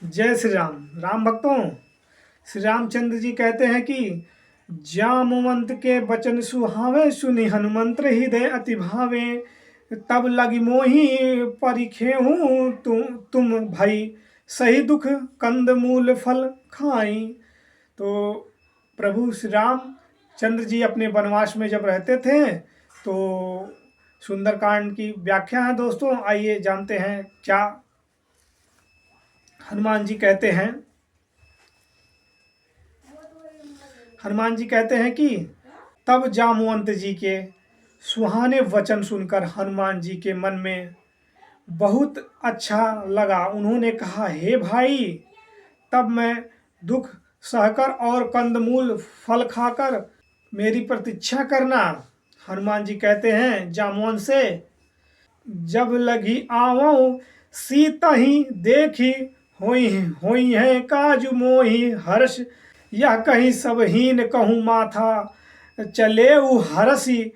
जय श्री राम। राम भक्तों, श्री रामचंद्र जी कहते हैं कि जामवंत के बचन सुहावे, सुनि हनुमंत हृदय अति भावे। तब लगी मोही परिखेहूँ तुम भई, सही दुख कंद मूल फल खाई। तो प्रभु श्री राम चंद्र जी अपने वनवास में जब रहते थे तो सुंदरकांड की व्याख्या है। दोस्तों आइए जानते हैं क्या हनुमान जी कहते हैं। हनुमान जी कहते हैं कि तब जामवंत जी के सुहाने वचन सुनकर हनुमान जी के मन में बहुत अच्छा लगा। उन्होंने कहा, हे भाई, तब मैं दुख सहकर और कंदमूल फल खाकर मेरी प्रतीक्षा करना। हनुमान जी कहते हैं जामवंत से, जब लगी आवो सीता ही देखी, होई होई है काजू मोही हर्ष, यह कहीं सब हीन कहूँ माथा, चले हरसी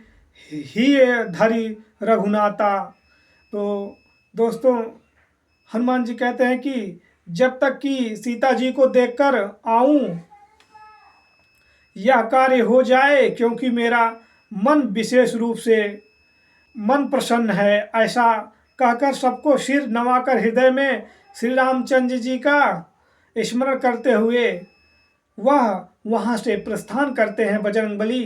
ही धरी रघुनाथा। तो दोस्तों हनुमान जी कहते हैं कि जब तक कि सीता जी को देखकर आऊं यह कार्य हो जाए, क्योंकि मेरा मन विशेष रूप से मन प्रसन्न है। ऐसा कहकर सबको सिर नवाकर हृदय में श्री रामचंद्र जी का स्मरण करते हुए वह वहाँ से प्रस्थान करते हैं बजरंगबली।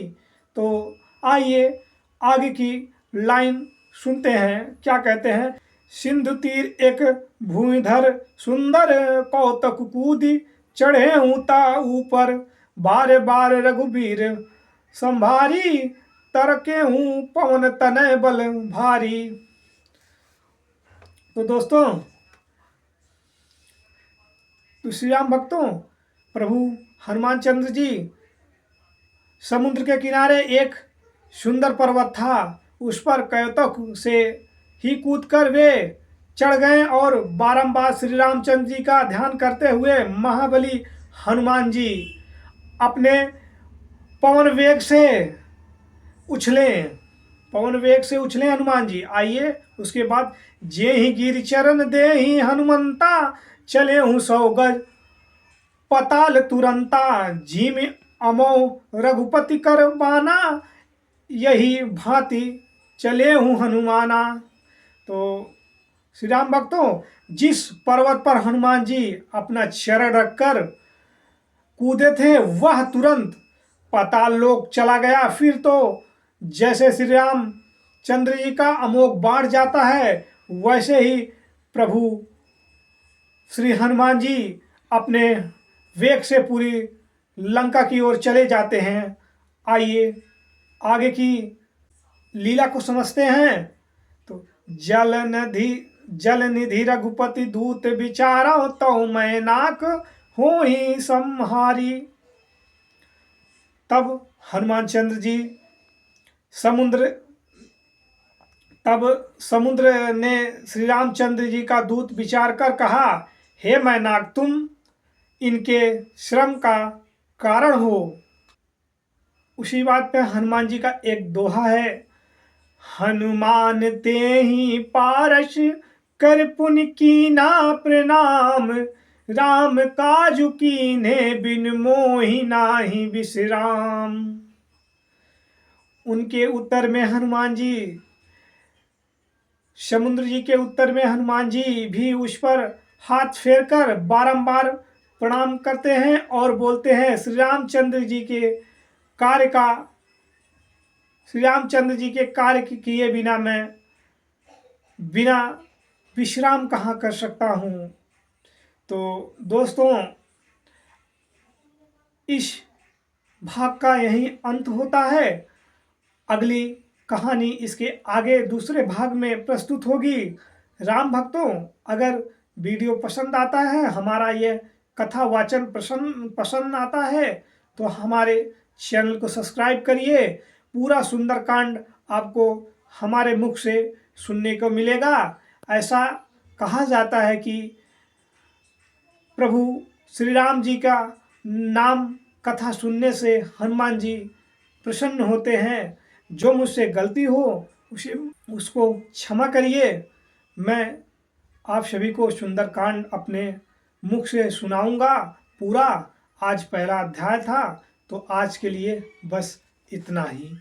तो आइए आगे की लाइन सुनते हैं क्या कहते हैं। सिंधु तीर एक भूमिधर, सुंदर कौतक कूदी, चढ़े ऊता ऊपर, बार बार रघुबीर संभारी, तरके हूँ पवन तनय बल भारी। तो दोस्तों तो श्री राम भक्तों, प्रभु हनुमान चंद्र जी समुद्र के किनारे एक सुंदर पर्वत था, उस पर कौतक से ही कूदकर वे चढ़ गए और बारंबार श्री रामचंद्र जी का ध्यान करते हुए महाबली हनुमान जी अपने पवन वेग से उछले हनुमान जी। आइए उसके बाद, जे ही गिर चरण दे ही हनुमंता, चले हूँ 100 गज पताल तुरंता, झीम अमो रघुपति कर बाना, यही भांति चले हूँ हनुमाना। तो श्री राम भक्तों, जिस पर्वत पर हनुमान जी अपना चरण रखकर कूदे थे वह तुरंत पाताल लोक चला गया। फिर तो जैसे श्री राम चंद्र जी का अमोघ बाण जाता है, वैसे ही प्रभु श्री हनुमान जी अपने वेग से पूरी लंका की ओर चले जाते हैं। आइए आगे की लीला को समझते हैं। तो जल निधि रघुपति दूत विचारा, तो मैं नाक हो ही संहारी। तब हनुमान चंद्र जी समुद्र ने श्री रामचंद्र जी का दूत विचार कर कहा, हे मैनाक, तुम इनके श्रम का कारण हो। उसी बात पे हनुमान जी का एक दोहा है, हनुमान ते ही पारस कर पुनि कीना प्रणाम, राम काजु कीन्हे बिन मोहि नाहि विश्राम। उनके उत्तर में हनुमान जी, समुद्र जी के उत्तर में हनुमान जी भी उस पर हाथ फेरकर बारंबार प्रणाम करते हैं और बोलते हैं, श्री रामचंद्र जी के कार्य किए बिना मैं बिना विश्राम कहाँ कर सकता हूँ। तो दोस्तों इस भाग का यही अंत होता है। अगली कहानी इसके आगे दूसरे भाग में प्रस्तुत होगी। राम भक्तों, अगर वीडियो पसंद आता है, हमारा ये कथा वाचन पसंद आता है, तो हमारे चैनल को सब्सक्राइब करिए। पूरा सुंदरकांड आपको हमारे मुख से सुनने को मिलेगा। ऐसा कहा जाता है कि प्रभु श्री राम जी का नाम कथा सुनने से हनुमान जी प्रसन्न होते हैं। जो मुझसे गलती हो उसको क्षमा करिए। मैं आप सभी को सुंदरकांड अपने मुख से सुनाऊंगा पूरा। आज पहला अध्याय था, तो आज के लिए बस इतना ही।